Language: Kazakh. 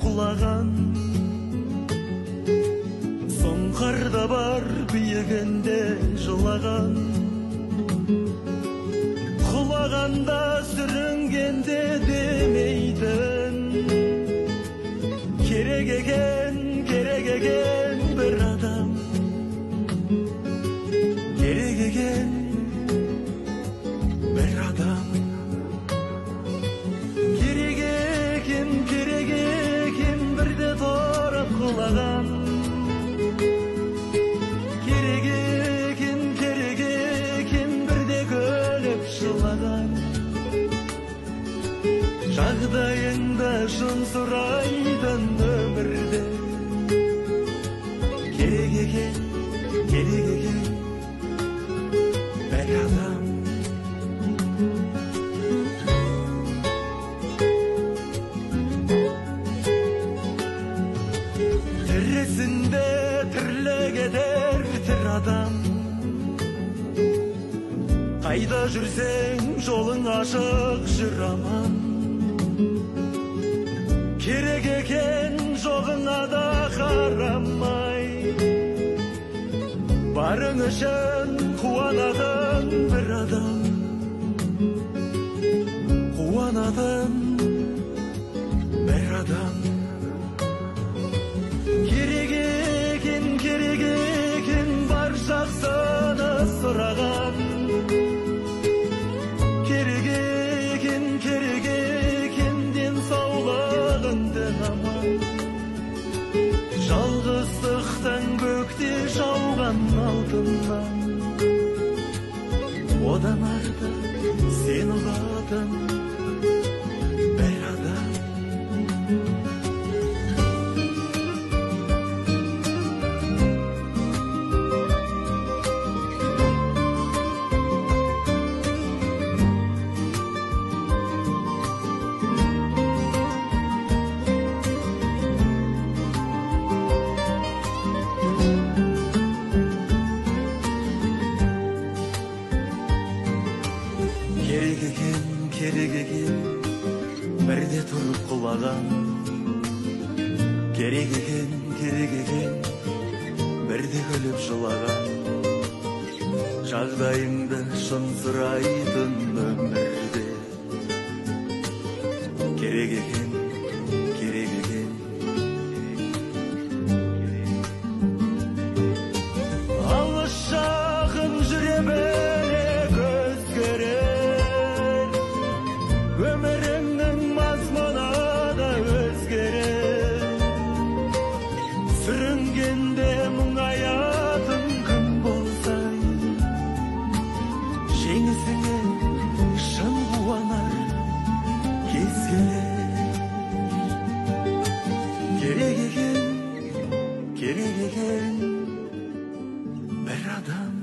құлаған, сұңқарда бар биігінде жылаған, құлағанда сүрінгенде демейтін, керек екен бір адам, керек екен бір адам, керек екен бірде тұрып құлаған, керек екен бірде күліп жылаған, жағдайыңда шын сұрайтын өмірде, керек екен бір адам. Тірісінде тірлік етер тір адам, қайда жүрсең жолың ашық жүр аман, керек екен жоғыңа да қарамай, барың үшін қуанатын бір адам, қуанатын бір адам, керек екен бар жақсыны сұраған, керек екен денсаулығыңды аман, жалғыздықтан бөкте жауған алтыннан, одан артық сен ұғатын бір адам. Керек екен бірде тұрып құлаған, керек екен бірде күліп жылаған, жағдайыңды шын сұрайтын өмірде, керек екен алыс жақын жүре берек өзгерер, өміріңнің мазмұны да өзгерер, сүрінгенде мұңаятын күн болса, жеңісіңе шын қуанар кез келер, керек екен бір адам.